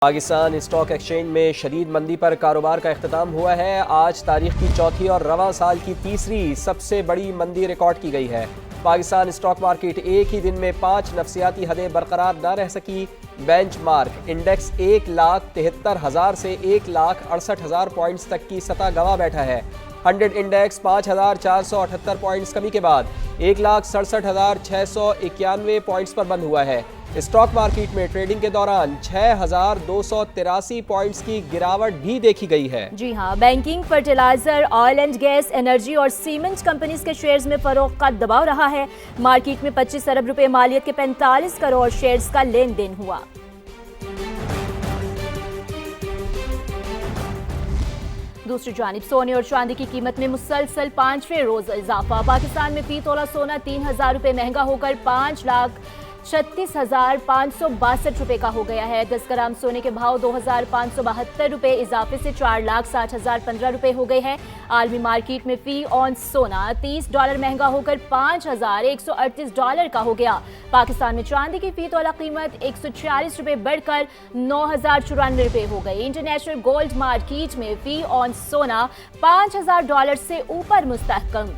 Pakistan stock exchange में शदीद मंदी पर कारोबार का इख्तिताम हुआ है। आज तारीख की चौथी और रवां साल की तीसरी सबसे बड़ी मंदी रिकॉर्ड की गई है। पाकिस्तान स्टॉक मार्केट एक ही दिन में 5 नफसियाती हदें बरकरार न रह सकी। बेंचमार्क इंडेक्स 1,73,000 से 1,68,000 पॉइंट्स तक की सतह गंवा बैठा है। 100 इंडेक्स 5,478 पॉइंट्स कमी के बाद 1,67,691 पॉइंट्स पर बंद हुआ है। स्टॉक मार्केट में ट्रेडिंग के दौरान 6,283 पॉइंट्स की गिरावट भी देखी गई है। जी हां, banking, fertiliser, oil and gas, energy और सीमेंट कंपनीज के शेयर्स में फरोख्त का दबाव रहा है। मार्केट में 25 अरब रुपए मालियत के 45 करोड़ शेयर्स का लेन देन हुआ। दूसरी जानिब सोने और चांदी की कीमत में मुसलसल 5वें रोज इजाफा। पाकिस्तान में फी तोला सोना 3,000 रुपए महंगा होकर 5,36,562 रुपए का हो गया है। 10 ग्राम सोने के भाव 2,572 रुपए इजाफे से 4,60,015 रुपए हो गए हैं। आलमी मार्केट में फी ऑन सोना $30 महंगा होकर $5,138 का हो गया। पाकिस्तान में चांदी की फी तोला कीमत 140 रुपए बढ़कर 9,094 रुपए हो गई। इंटरनेशनल गोल्ड मार्केट में फी ऑन सोना $5,000 से ऊपर मुस्तहकम।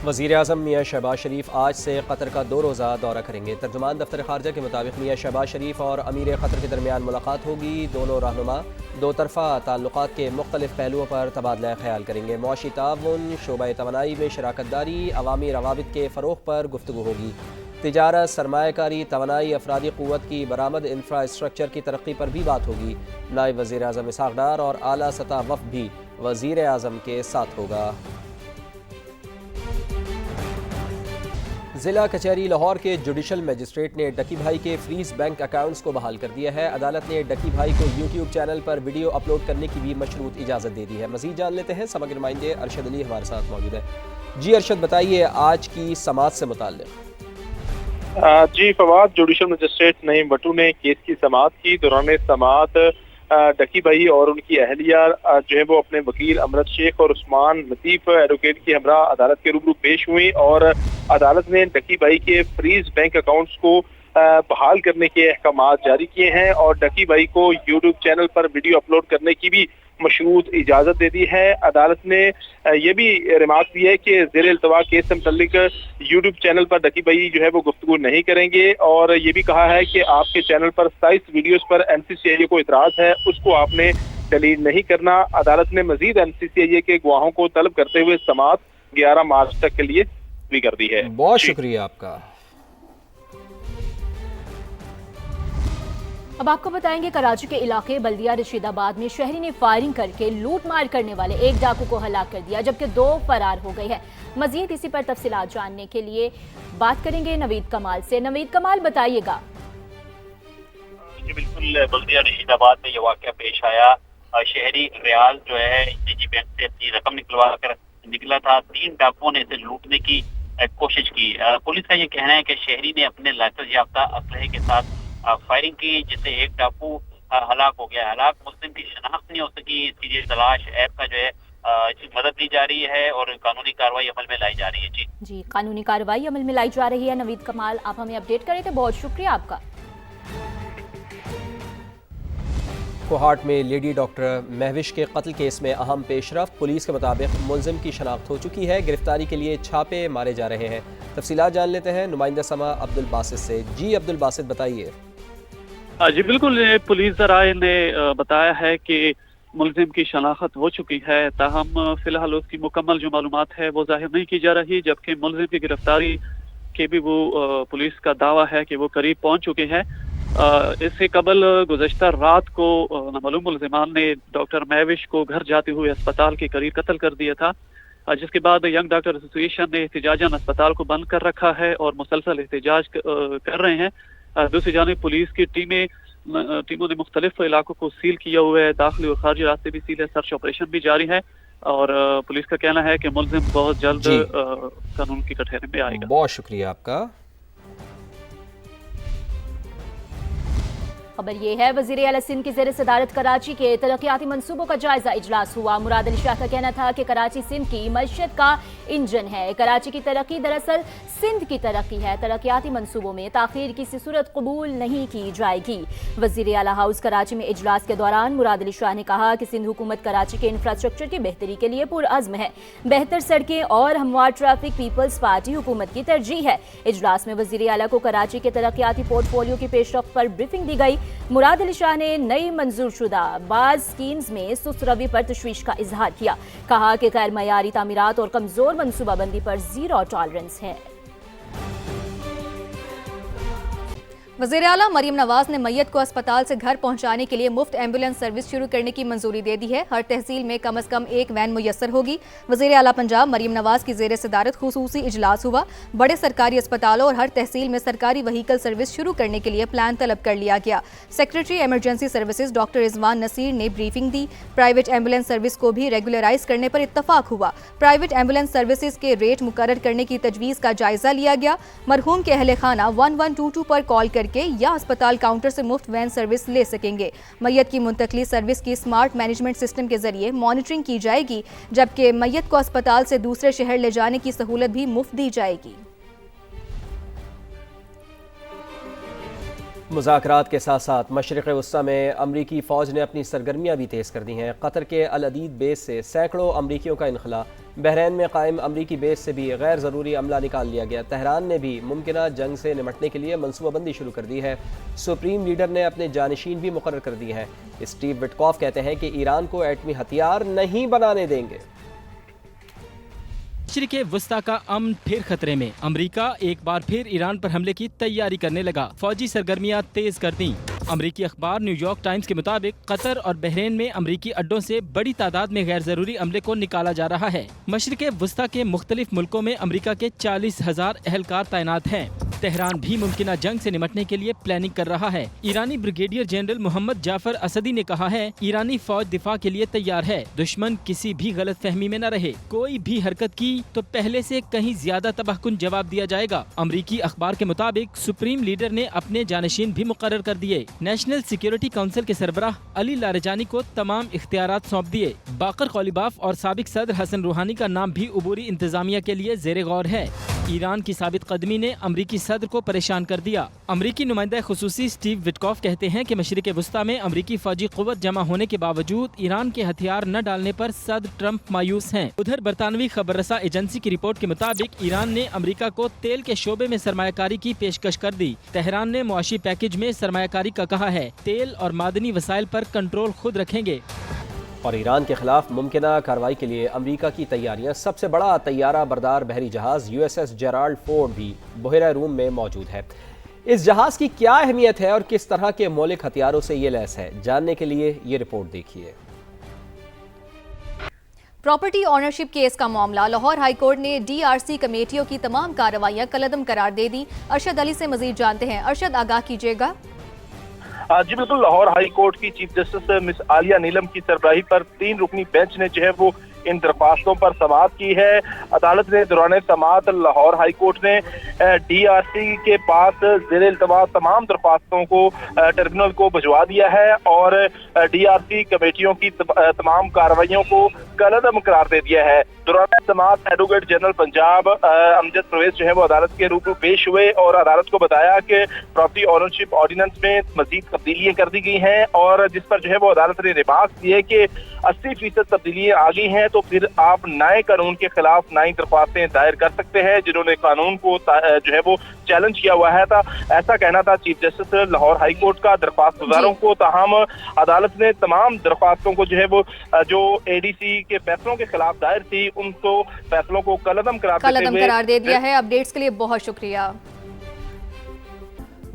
वज़ीर-ए-आज़म मियां शहबाज शरीफ आज से कतर का 2 रोज़ा दौरा करेंगे। तर्जुमान दफ्तर खारजा के मुताबिक मियां शहबाज शरीफ और अमीर कतर के दरमियान मुलाकात होगी। दोनों रहनुमा दो तरफ़ा ताल्लुकात के मुख्तलिफ पहलुओं पर तबादला ख्याल करेंगे। मुआशी ताउन, शोबा तवानाई में शराकत दारी, अवामी रवाबित के फ़रोग़ पर गुफ्तगू होगी। तिजारत, सरमायाकारी, तवानाई, अफरादी क़ुव्वत की बरामद, इंफ्रास्ट्रक्चर की तरक्की पर भी बात होगी। नायब वज़ीर-ए-आज़म इसहाक़ डार और आला सतह वफ़द भी वज़ीर-ए-आज़म के साथ होगा। जिला कचहरी लाहौर के जुडिशल मजिस्ट्रेट ने डकी भाई के फ्रीज बैंक अकाउंट्स को बहाल कर दिया है। अदालत ने डकी भाई को यूट्यूब चैनल पर वीडियो अपलोड करने की भी मशरूत इजाज़त दे दी है। मज़ीद जान लेते हैं, समग्र नुमाइंदे अरशद अली हमारे साथ मौजूद है। जी अरशद, बताइए आज की समाअत से मुताल्लिक़। जी फवाद, जुडिशल मजिस्ट्रेट नईम बट्टू ने केस की समाअत की। दौरान समाअत डकी भाई और उनकी अहलिया जो है वो अपने वकील अमरत शेख और उस्मान लतीफ़ एडवोकेट की हमरा अदालत के रूबरू पेश हुई और अदालत ने डकी भाई के फ्रीज बैंक अकाउंट्स को बहाल करने के अहकाम जारी किए हैं और डकी भाई को यूट्यूब चैनल पर वीडियो अपलोड करने की भी मशरूत इजाज़त दे दी है। अदालत ने यह भी रिमार्क दी है कि ज़ेर इल्तवा केस से मुतल्लिक यूट्यूब चैनल पर डकी भाई जो है वो गुफ्तगू नहीं करेंगे और ये भी कहा है कि आपके चैनल पर 27 वीडियोस पर NCCIA को इतराज़ है, उसको आपने डिलीट नहीं करना। अदालत ने मजीद NCCIA के गवाहों को तलब करते हुए समाअत 11 मार्च तक के लिए भी कर दी है। बहुत शुक्रिया आपका। अब आपको बताएंगे, कराची के इलाके बल्दिया रशीदाबाद में शहरी ने फायरिंग करके लूट मार करने वाले एक डाकू को हलाक कर दिया, जबकि 2 फरार हो गए हैं। मजीद इसी पर तफसीलात जानने के लिए बात करेंगे नवीद कमाल से। नवीद कमाल, बताइएगा। जी बिल्कुल, बल्दिया रशीदाबाद में ये वाक़या पेश आया। शहरी रियाज जो है निजी बैंक से अपनी रकम निकलवा कर निकला था। 3 डाकुओं ने इसे लूटने की कोशिश की। पुलिस का ये कहना है कि शहरी ने अपने लाइसेंस याफ्ता असलहे के साथ फायरिंग की, जिससे एक डाकू हलाक हो गया। हलाक मुस्लिम की शनाख्त नहीं हो सकी। इसकी जो तलाश ऐप का जो है मदद ली जा रही है और कानूनी कार्रवाई अमल में लाई जा रही है। जी कानूनी कार्रवाई अमल में लाई जा रही है। नवीद कमाल, आप हमें अपडेट करे थे, बहुत शुक्रिया आपका। कोहाट में लेडी डॉक्टर महविश के कत्ल केस में अहम पेशरफ। पुलिस के मुताबिक मुलजिम की शनाख्त हो चुकी है। गिरफ्तारी के लिए छापे मारे जा रहे हैं। तफसीलात जान लेते हैं नुमाइंदा समा अब्दुल बासित से। जी अब्दुल बासित, बताइए। जी बिल्कुल, पुलिस ज़राए ने बताया है कि मुलजिम की शनाख्त हो चुकी है, ताहम फिलहाल उसकी मुकम्मल जो मालूमात है वो जाहिर नहीं की जा रही, जबकि मुलजिम की गिरफ्तारी के भी वो पुलिस का दावा है कि वो करीब पहुंच चुके हैं। इससे कबल गुज़श्ता रात को नामालूम मुलजिमान ने डॉक्टर महविश को घर जाते हुए अस्पताल के करीब कत्ल कर दिया था, जिसके बाद यंग डॉक्टर एसोसिएशन ने एहतिजाजन अस्पताल को बंद कर रखा है और मुसलसल एहतिजाज कर रहे हैं। दूसरी जानिब पुलिस की टीमों ने मुख्तलिफ इलाकों को सील किया हुआ है। दाखिली और खारजी रास्ते भी सील है। सर्च ऑपरेशन भी जारी है और पुलिस का कहना है कि मुलजिम बहुत जल्द कानून की कटघरे में आएगा। बहुत शुक्रिया आपका। खबर ये है, वजीर आला सिंध की ज़ेर सदारत कराची के तरक्याती मंसूबों का जायजा इजलास हुआ। मुराद अली शाह का कहना था कि कराची सिंध की मईशत का इंजन है। कराची की तरक्की दरअसल सिंध की तरक्की है। तरक्याती मंसूबों में ताखीर किसी सूरत कबूल नहीं की जाएगी। वजीर आला हाउस कराची में इजलास के दौरान मुराद अली शाह ने कहा कि सिंध हुकूमत कराची के इंफ्रास्ट्रक्चर की बेहतरी के लिए पुरअज़्म है। बेहतर सड़कें और हमवार ट्रैफिक पीपल्स पार्टी हुकूमत की तरजीह है। इजलास में वजीर आला को कराची के तरक्याती पोर्टफोलियो की पेशरफ्त पर ब्रीफिंग दी गई। मुराद अली शाह ने नई मंजूर शुदा बाज़ स्कीम्स में सुस्त रवि पर तशवीश का इजहार किया। कहा कि गैर मयारी तामीरात और कमजोर मनसूबाबंदी पर जीरो टॉलरेंस है। वज़ीर आला मरीम नवाज ने मैयत को अस्पताल से घर पहुंचाने के लिए मुफ्त एम्बुलेंस सर्विस शुरू करने की मंजूरी दे दी है। हर तहसील में कम अज़ कम एक वैन मुयस्सर होगी। वज़ीर आला पंजाब मरीम नवाज की ज़ेर सदारत खुसूसी इजलास हुआ। बड़े सरकारी अस्पतालों और हर तहसील में सरकारी व्हीकल सर्विस शुरू करने के लिए प्लान तलब कर लिया गया। Secretary emergency services doctor Rizwan Naseer ने ब्रीफिंग दी। प्राइवेट एम्बुलेंस सर्विस को भी रेगुलराइज करने पर इत्तफाक हुआ। प्राइवेट एम्बुलेंस सर्विसेज के रेट मुकर्रर करने की तजवीज़ का जायजा लिया गया। मरहूम के अहले खाना 1122 पर कॉल करके या अस्पताल काउंटर से मुफ्त वैन सर्विस ले सकेंगे। मैयत की मुंतकली सर्विस की स्मार्ट मैनेजमेंट सिस्टम के जरिए मॉनिटरिंग की जाएगी, जबकि मैयत को अस्पताल से दूसरे शहर ले जाने की सहूलत भी मुफ्त दी जाएगी। मुज़ाकरात के साथ साथ मशरिक़ वस्ता में अमरीकी फ़ौज ने अपनी सरगर्मियाँ भी तेज़ कर दी हैं। कतर के अल अदीद बेस से सैकड़ों अमरीकियों का इनखला। बहरैन में कायम अमरीकी बेस से भी गैर ज़रूरी अमला निकाल लिया गया। तेहरान ने भी मुमकिना जंग से निमटने के लिए मनसूबाबंदी शुरू कर दी है। सुप्रीम लीडर ने अपने जानशीन भी मुकर्रर कर दिए हैं। स्टीव विटकॉफ कहते हैं कि ईरान को एटमी हथियार नहीं बनाने देंगे। मशरिक़ वस्ता का अमन फिर खतरे में। अमरीका एक बार फिर ईरान पर हमले की तैयारी करने लगा। फौजी सरगर्मियां तेज कर दी। अमरीकी अखबार न्यूयॉर्क टाइम्स के मुताबिक कतर और बहरेन में अमरीकी अड्डों से बड़ी तादाद में गैर जरूरी अमले को निकाला जा रहा है। मशरिक़ वस्ता के मुख्तलिफ मुल्कों में अमरीका के 40,000 एहलकार तैनात हैं। तेहरान भी मुमकिना जंग से निमटने के लिए प्लानिंग कर रहा है। ईरानी ब्रिगेडियर जनरल मोहम्मद जाफर असदी ने कहा है, ईरानी फौज दिफा के लिए तैयार है। दुश्मन किसी भी गलत फहमी में न रहे। कोई भी हरकत की तो पहले से कहीं ज्यादा तबाहकुन जवाब दिया जाएगा। अमरीकी अखबार के मुताबिक सुप्रीम लीडर ने अपने जानशीन भी मुकर्रर कर दिए। नेशनल सिक्योरिटी काउंसिल के सरबराह अली लारेजानी को तमाम इख्तियारात सौंप दिए। बाकर कौलिबाफ और साबिक सदर हसन रूहानी का नाम भी उबूरी इंतजामिया के लिए ज़ेरे गौर है। ईरान की साबित कदमी ने अमरीकी सदर को परेशान कर दिया। अमरीकी नुमाइंदा खुसूसी स्टीव विटकॉफ कहते हैं कि मशरिक़ वस्ता में अमरीकी फौजी कुव्वत जमा होने के बावजूद ईरान के हथियार न डालने पर सदर ट्रंप मायूस हैं। उधर बरतानवी खबर रसा एजेंसी की रिपोर्ट के मुताबिक ईरान ने अमरीका को तेल के शोबे में सरमायाकारी की पेशकश कर दी। तेहरान ने मुआशी पैकेज में सरमायाकारी का कहा है। तेल और मादनी वसाइल पर कंट्रोल खुद रखेंगे। और ईरान के खिलाफ मुमकिना कार्रवाई के लिए अमरीका की तैयारियां। सबसे बड़ा तैयारा बरदार बहरी जहाज USS जेराल्ड फोर्ड भी बहरा रूम में मौजूद है। इस जहाज की क्या अहमियत है और किस तरह के मौलिक हथियारों से ये लैस है, जानने के लिए ये रिपोर्ट देखिए। प्रॉपर्टी ऑनरशिप केस का मामला। लाहौर हाई कोर्ट ने DRC कमेटियों की तमाम कार्रवाइयां कलअदम करार दे दी। अरशद अली से मजीद जानते हैं। अरशद, आगाह कीजिएगा। जी बिल्कुल, लाहौर हाई कोर्ट की चीफ जस्टिस मिस आलिया नीलम की सरबराही पर 3 रुकनी बेंच ने जो है वो इन दरख्वास्तों पर समाअत की है। अदालत ने दौरान समाअत लाहौर हाई कोर्ट ने DRC के पास ज़ेरे इल्तमास तमाम दरख्वास्तों को ट्रिब्यूनल को भिजवा दिया है और DRC कमेटियों की तमाम कार्रवाइयों को कलअदम करार दे दिया है। दौरान समाअत एडवोकेट जनरल पंजाब अमजद परवेज जो है वो अदालत के रूबरू पेश हुए और अदालत को बताया कि प्रॉपर्टी ऑनरशिप ऑर्डिनेंस में मजीद तब्दीलियां कर दी गई हैं और जिस पर जो है वो अदालत ने रिमार्क दिए कि 80% तब्दीलियां आ गई हैं, तो फिर आप नए कानून के खिलाफ नई दरख्वास्तें दायर कर सकते हैं। जिन्होंने कानून को जो है वो चैलेंज किया हुआ है था, ऐसा कहना था chief justice Lahore high court का दरख्वास्त गुजारों को। ताहम अदालत ने तमाम दरख्वास्तों को जो है वो जो ADC के फैसलों के खिलाफ दायर थी, उनको फैसलों को कलअदम करार दे दिया है। अपडेट्स के लिए बहुत शुक्रिया।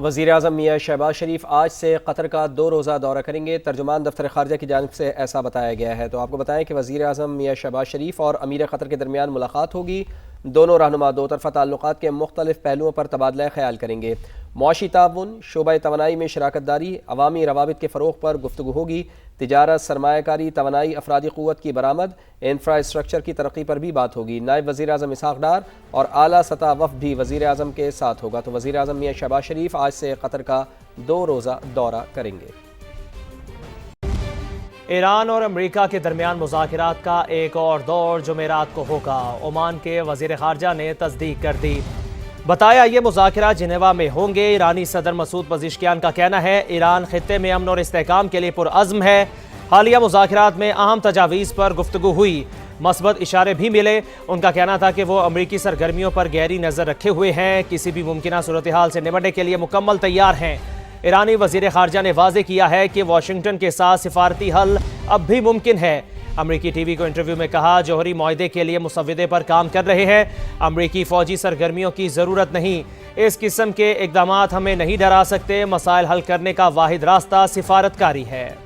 वज़ीर आज़म मियां शहबाज शरीफ आज से कतर का 2 रोज़ा दौरा करेंगे। तर्जुमान दफ्तर खारजा की जानिब से ऐसा बताया गया है। तो आपको बताएं कि वज़ीर आज़म मियां शहबाज शरीफ और अमीर कतर के दरमियान मुलाकात होगी। दोनों रहनुमा दो तरफ़ा ताल्लुकात के मुख्तलिफ पहलुओं पर तबादला ख्याल करेंगे। मुआशी ताउन, शोबा तवानाई में शराकत दारी, अवामी रवाबित के फ़रोग़ पर गुफ्तगू होगी। तिजारत, सरमायाकारी, तवानाई, अफरादी क़ुव्वत की बरामद, इंफ्रास्ट्रक्चर की तरक्की पर भी बात होगी। नायब वज़ीर आज़म इसहाक़ डार और आला सतह वफ़द भी वज़ीर आज़म के साथ होगा। तो वज़ीर आज़म मियां शहबाज शरीफ आज से कतर का 2 रोज़ा दौरा करेंगे। ईरान और अमेरिका के दरमियान मुज़ाकरात का एक और दौर जुमेरात को होगा। ओमान के वज़ीर ख़ारजा ने तस्दीक कर दी। बताया ये मुज़ाकरात जिनेवा में होंगे। ईरानी सदर मसूद पज़ेश्कियान का कहना है ईरान खित्ते में अमन और इस्तेहकाम के लिए पुरअज़्म है। हालिया मुज़ाकरात में अहम तजावीज़ पर गुफ्तगू हुई, मस्बत इशारे भी मिले। उनका कहना था कि वो अमरीकी सरगर्मियों पर गहरी नज़र रखे हुए हैं, किसी भी मुमकिन सूरत हाल से निपटने के लिए मुकम्मल तैयार हैं। ईरानी वज़ीर ख़ारजा ने वाज़ेह किया है कि वाशिंगटन के साथ सिफारती हल अब भी मुमकिन है। अमरीकी टीवी को इंटरव्यू में कहा जौहरी मुआहदे के लिए मुसव्विदे पर काम कर रहे हैं। अमरीकी फ़ौजी सरगर्मियों की ज़रूरत नहीं, इस किस्म के इक़दामात हमें नहीं डरा सकते। मसाइल हल करने का वाहिद रास्ता सिफारतकारी है,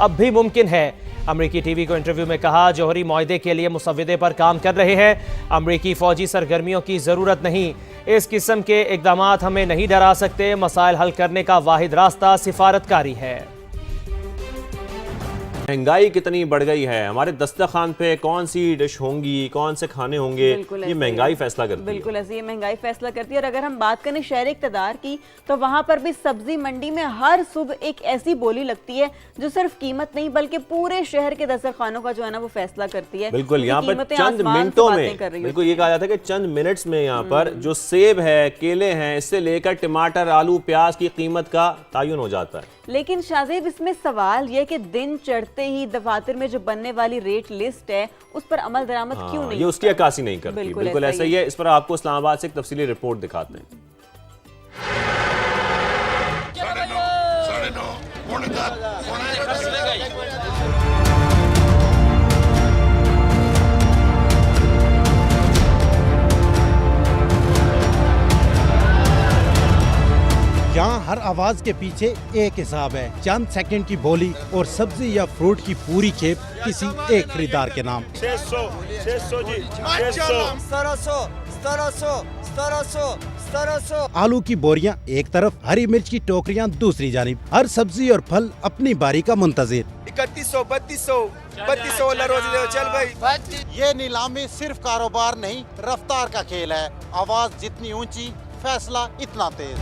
अब भी मुमकिन है। अमरीकी टीवी को इंटरव्यू में कहा जौहरी मुआहदे के लिए मुसव्विदे पर काम कर रहे हैं। अमरीकी फ़ौजी सरगर्मियों की ज़रूरत नहीं, इस किस्म के इक़दामात हमें नहीं डरा सकते। मसाइल हल करने का वाहिद रास्ता सिफारतकारी है। महंगाई कितनी बढ़ गई है, हमारे दस्तरखान पे कौन सी डिश होंगी, कौन से खाने होंगे, ये महंगाई फैसला करती है। बिल्कुल ऐसे ये महंगाई फैसला करती है। और अगर हम बात करें शहर इक़्तिदार की, तो वहाँ पर भी सब्जी मंडी में हर सुबह एक ऐसी बोली लगती है जो सिर्फ कीमत नहीं बल्कि पूरे शहर के दस्तरखानों का जो है ना वो फैसला करती है। बिल्कुल, यहाँ पर चंद मिनटों में, बिल्कुल ये कहा जाता है कि चंद मिनट्स में यहाँ पर जो सेब है, केले हैं, इससे लेकर टमाटर, आलू, प्याज की कीमत का तयन हो जाता है। लेकिन शाहजेब इसमें सवाल यह कि दिन चढ़ते ही दफातर में जो बनने वाली रेट लिस्ट है उस पर अमल दरामद क्यों नहीं, ये उसकी अक्कासी नहीं करती। बिल्कुल ऐसा ही है। इस पर आपको इस्लामाबाद से एक तफसीली रिपोर्ट दिखाते हैं। यहाँ हर आवाज के पीछे एक हिसाब है, चंद सेकंड की बोली और सब्जी या फ्रूट की पूरी खेप किसी एक खरीदार के नाम। 600 जी, 1700 आलू की बोरियां एक तरफ, हरी मिर्च की टोकरियां दूसरी जानिब, हर सब्जी और फल अपनी बारी का मुंतजिर। 3100 चल भाई। ये नीलामी सिर्फ कारोबार नहीं, रफ्तार का खेल है। आवाज जितनी ऊंची, फैसला इतना तेज।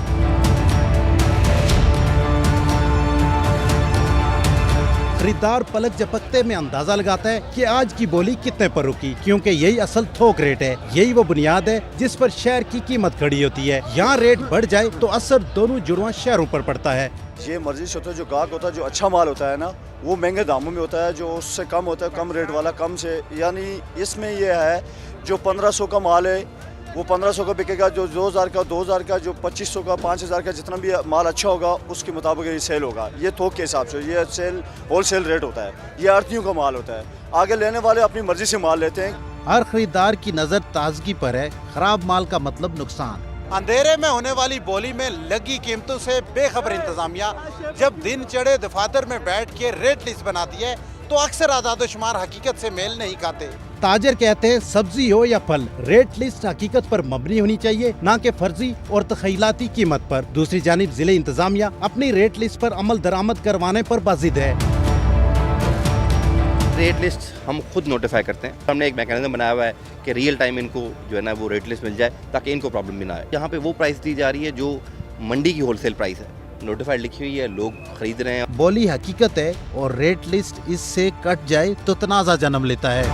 खरीदार पलक झपकते में अंदाजा लगाता है कि आज की बोली कितने पर रुकी, क्योंकि यही असल थोक रेट है। यही वो बुनियाद है जिस पर शहर की कीमत खड़ी होती है। यहाँ रेट बढ़ जाए तो असर दोनों जुड़वां शहरों पर पड़ता है। ये मर्जी से होता है, जो गाहक होता है, जो अच्छा माल होता है ना, वो महंगे दामों में होता है। जो उससे कम होता है, कम रेट वाला कम से, यानी इसमें ये है जो 1500 का माल है वो 1500 का बिकेगा, जो 2000 का 2000 का, जो 2500 का 5000 का, जितना भी माल अच्छा होगा उसके मुताबिक ये सेल होगा। ये थोक के हिसाब से, ये सेल होलसेल रेट होता है। ये आड़तियों का माल होता है। आगे लेने वाले अपनी मर्जी से माल लेते हैं। हर खरीदार की नजर ताजगी पर है, खराब माल का मतलब नुकसान। अंधेरे में होने वाली बोली में लगी कीमतों से बेखबर इंतजामिया जब दिन चढ़े दफातर में बैठ के रेट लिस्ट बनाती है तो अक्सर आदादोशुमार हकीकत से मेल नहीं खाते। ताजर कहते हैं सब्जी हो या फल, रेट लिस्ट हकीकत पर मबनी होनी चाहिए, ना कि फर्जी और तखयलाती कीमत पर। दूसरी जानिब जिले इंतजामिया अपनी रेट लिस्ट पर अमल दरामद करवाने पर बाजिद है। रेट लिस्ट हम खुद नोटिफाई करते हैं। हमने एक मैकेनिज्म बनाया हुआ है कि रियल टाइम इनको जो है ना वो रेट लिस्ट मिल जाए ताकि इनको प्रॉब्लम भी ना आए। यहाँ पे वो प्राइस दी जा रही है जो मंडी की होलसेल प्राइस है, नोटिफाइड लिखी हुई है, लोग खरीद रहे हैं। बोली हकीकत है और रेट लिस्ट इससे कट जाए तो तनाजा जन्म लेता है।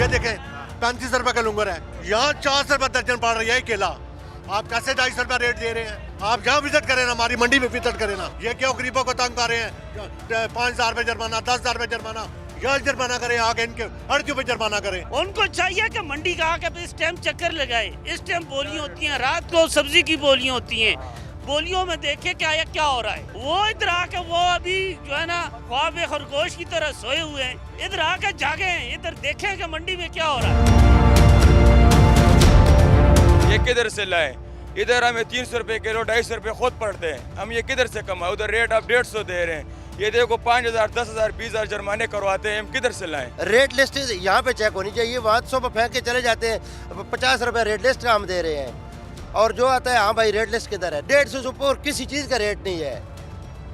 ये देखें 35 रुपए का लुंगर है, यहाँ 400 रुपए दर्जन पड़ रही है केला। आप कैसे 250 रुपए रेट दे रहे हैं? आप यहाँ विजिट करें ना, हमारी मंडी में विजिट करें ना। ये क्यों गरीबों को तंग कर रहे हैं? 5000 रुपए जुर्माना, 10,000 रुपए जुर्माना, यह जुर्माना करें, आगे इनके हड़कियों पे जुर्माना करें। उनको चाहिए कि मंडी का आके इस टाइम चक्कर लगाए। इस टाइम बोलियां होती हैं, रात को सब्जी की बोलियां होती हैं। बोलियों में देखे क्या हो रहा है। वो इधर आके वो अभी जो है ना ख्वाब खरगोश की तरह सोए हुए हैं। इधर आके जागे हैं, इधर देखें कि मंडी में क्या हो रहा है। ये किधर से लाए? इधर हमें 300 रुपए किलो, 250 रुपए खुद पड़ते हैं। हम ये किधर से कमाए? उधर रेट आप 150 दे रहे हैं। ये देखो 5000, 10,000, 20,000 जुर्माने करवाते हैं। हम किधर से लाएं? रेट लिस्ट यहाँ पे चेक होनी चाहिए। वहाँ 100 पे फेंक के चले जाते हैं। 50 रुपए रेट लिस्ट का हम दे रहे हैं और जो आता है हाँ भाई रेट लिस्ट किधर है? 150 से ऊपर किसी चीज़ का रेट नहीं है।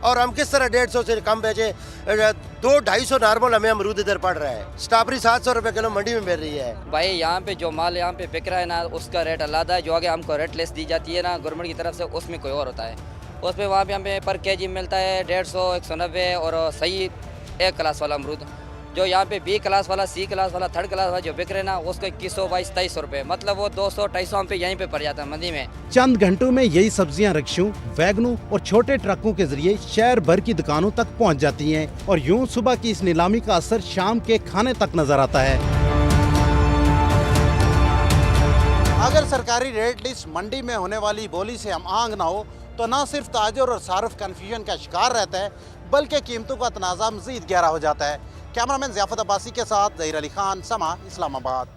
और हम किस तरह 150 से कम बेचे? 200-250 नॉर्मल हमें अमरूद इधर पड़ रहा है। स्ट्रॉबेरी 700 रुपए किलो मंडी में मिल रही है। भाई यहाँ पे जो माल यहाँ पे बिक रहा है ना, उसका रेट अलग है। जो आगे हमको रेट लेस दी जाती है ना गवर्नमेंट की तरफ से, उसमें कोई और होता है। उसमें वहाँ पे हमें पर केजी मिलता है 150, 190 और सही A क्लास वाला अमरूद। जो यहाँ पे B क्लास वाला, C क्लास वाला, 3rd क्लास वाला जो बिक रहे हैं ना, उसको 2122-2300 रुपये, मतलब वो 200-250 हम पे यहीं पे पड़ जाता है मंडी में। चंद घंटों में यही सब्जियां रिक्शों, वैगनों और छोटे ट्रकों के जरिए शहर भर की दुकानों तक पहुंच जाती हैं और यूं सुबह की इस नीलामी का असर शाम के खाने तक नजर आता है। अगर सरकारी रेट लिस्ट मंडी में होने वाली बोली से हम आंग ना हो तो न सिर्फ ताजर और सार्फ कन्फ्यूजन का शिकार रहता है, बल्कि कीमतों का तनाज़ा मज़ीद गहरा हो जाता है। कैमरामैन ज़ियाफ़त अब्बासी के साथ ज़हीर अली खान, समा, इस्लामाबाद।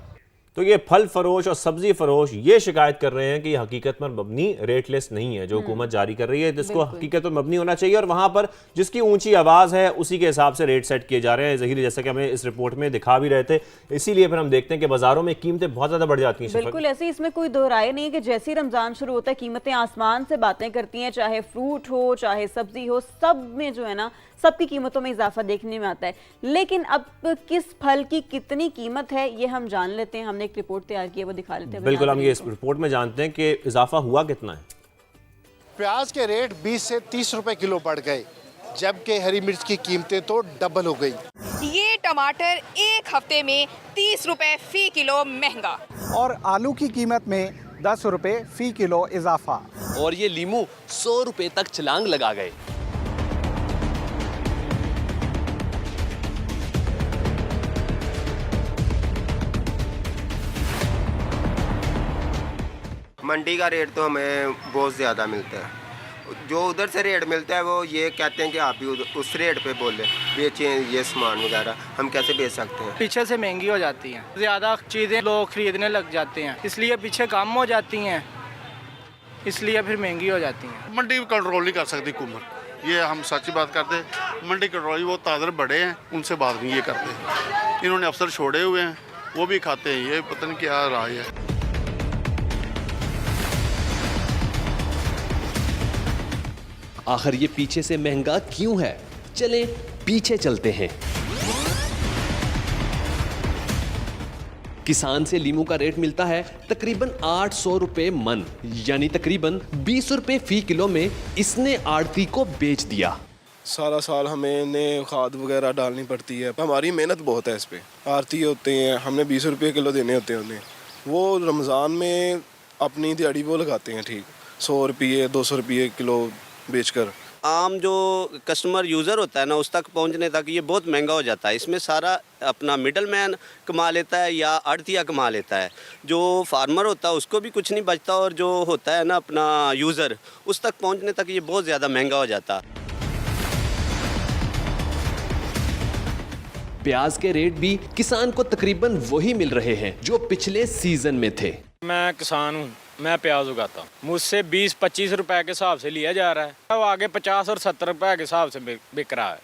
तो ये फल फरोश और सब्जी फरोश ये शिकायत कर रहे हैं कि हकीकत पर मबनी रेट लिस्ट नहीं है जो हुकूमत जारी कर रही है, जिसको हकीकत पर मबनी होना चाहिए और वहां पर जिसकी ऊंची आवाज़ है उसी के हिसाब से रेट सेट किए जा रहे हैं। ज़हीर जैसा कि हमें इस रिपोर्ट में दिखा भी रहे थे, इसीलिए फिर हम देखते हैं कि बाज़ारों में कीमतें बहुत ज़्यादा बढ़ जाती हैं। बिल्कुल ऐसे, इसमें कोई दो राय नहीं है कि जैसे ही रमज़ान शुरू होता है कीमतें आसमान से बातें करती हैं, चाहे फ्रूट हो चाहे सब्जी हो, सब में जो है ना सबकी कीमतों में इजाफा देखने में आता है। लेकिन अब किस फल की कितनी कीमत है ये हम जान लेते हैं। हमने एक रिपोर्ट तैयार की है, वो दिखा लेते हैं। बिल्कुल, हम ये इस रिपोर्ट में जानते हैं कि इजाफा हुआ कितना है। प्याज के रेट 20 से 30 रुपए किलो बढ़ गए, जबकि हरी मिर्च की कीमतें तो डबल हो गई। ये टमाटर एक हफ्ते में 30 रुपए फी किलो महंगा और आलू की कीमत में 10 रुपए फी किलो इजाफा। और ये लीमू 100 रुपए तक छलांग लगा गए। मंडी का रेट तो हमें बहुत ज़्यादा मिलता है। जो उधर से रेट मिलता है वो ये कहते हैं कि आप भी उस रेट पे बोले बेचें ये सामान वगैरह, हम कैसे बेच सकते हैं? पीछे से महंगी हो जाती हैं, ज़्यादा चीज़ें लोग खरीदने लग जाते हैं, इसलिए पीछे कम हो जाती हैं, इसलिए फिर महंगी हो जाती हैं। मंडी कंट्रोल नहीं कर सकती हुकूमत, ये हम सच्ची बात करते हैं। मंडी कंट्रोल वो ताजर बड़े हैं, उनसे बात नहीं ये करते। इन्होंने अफसर छोड़े हुए हैं, वो भी खाते हैं, ये पता नहीं क्या राय है। आखिर ये पीछे से महंगा क्यों है? चलें पीछे चलते हैं। किसान से लीमू का रेट मिलता है तकरीबन 800 रुपए मन, यानी तकरीबन 20 रुपए फी किलो में इसने आड़ती को बेच दिया। सारा साल हमें खाद वगैरह डालनी पड़ती है, हमारी मेहनत बहुत है इस पे। आड़ती होते हैं, हमने 20 रुपये किलो देने होते हैं उन्हें। वो रमज़ान में अपनी दिहाड़ी वो लगाते हैं, ठीक 100 रुपये 200 रुपये किलो बेचकर। आम जो कस्टमर यूज़र होता है ना, उस तक पहुंचने तक ये बहुत महंगा हो जाता है। इसमें सारा अपना मिडल मैन कमा लेता है या आड़तिया कमा लेता है। जो फार्मर होता है उसको भी कुछ नहीं बचता, और जो होता है ना अपना यूज़र, उस तक पहुंचने तक ये बहुत ज़्यादा महंगा हो जाता है। प्याज के रेट भी किसान को तकरीबन वही मिल रहे हैं जो पिछले सीजन में थे। मैं किसान हूँ, मैं प्याज उगाता हूँ, मुझसे 20-25 रुपए के हिसाब से लिया जा रहा है, वो आगे 50 और 70 रुपए के हिसाब से बिक रहा है,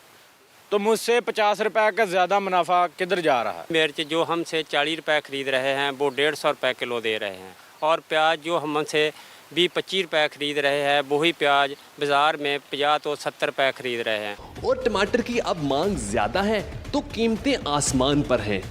तो मुझसे 50 रुपए का ज़्यादा मुनाफा किधर जा रहा है? मिर्च जो हमसे 40 रुपए खरीद रहे हैं वो 150 रुपए किलो दे रहे हैं, और प्याज जो हमसे 20-25 रुपए खरीद रहे हैं वही प्याज बाजार में 50 तो 70 रुपए खरीद रहे हैं। और टमाटर की अब मांग ज्यादा है तो कीमतें आसमान पर हैं।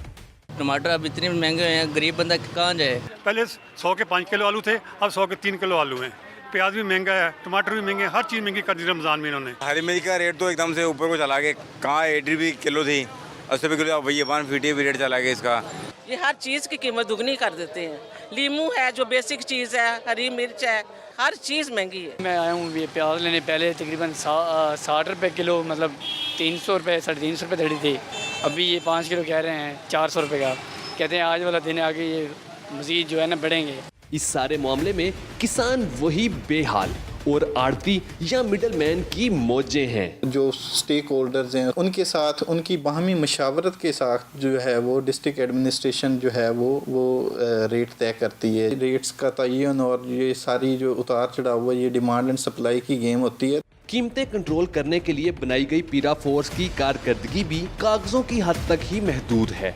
टमाटर अब इतने महंगे हैं, गरीब बंदा कहाँ जाए? पहले 100 के 5 किलो आलू थे, अब 100 के 3 किलो आलू हैं। प्याज भी महंगा है, टमाटर भी महंगे, हर चीज़ महंगी कर दी रमज़ान में इन्होंने। हरी मिर्च का रेट तो एकदम से ऊपर को चला गया, कहाँ 80 रुपये किलो थी, 80 रुपये किलो, भैया 150 भी रेट चला गया इसका। ये हर चीज़ की कीमत दुगनी कर देते हैं। लीमू है जो बेसिक चीज़ है, हरी मिर्च है, हर चीज़ महंगी है। मैं आया हूँ ये प्याज लेने, पहले तकरीबन 60 रुपये किलो, मतलब 300 रुपये 350 रुपये धड़ी थी, अभी ये 5 किलो कह रहे हैं 400 रुपये का। कहते हैं आज वाला दिन आगे ये मज़ीद जो है ना बढ़ेंगे। इस सारे मामले में किसान वही बेहाल और आड़ती या मिडलमैन की मौजें हैं। जो स्टेक होल्डर्स हैं उनके साथ उनकी बाहमी मशावरत के साथ जो है वो डिस्ट्रिक्ट एडमिनिस्ट्रेशन जो है वो रेट तय करती है। रेट्स का तयन और ये सारी जो उतार चढ़ाव है ये डिमांड एंड सप्लाई की गेम होती है। कीमतें कंट्रोल करने के लिए बनाई गई पीरा फोर्स की कारकर्दगी भी कागजों की हद तक ही महदूद है।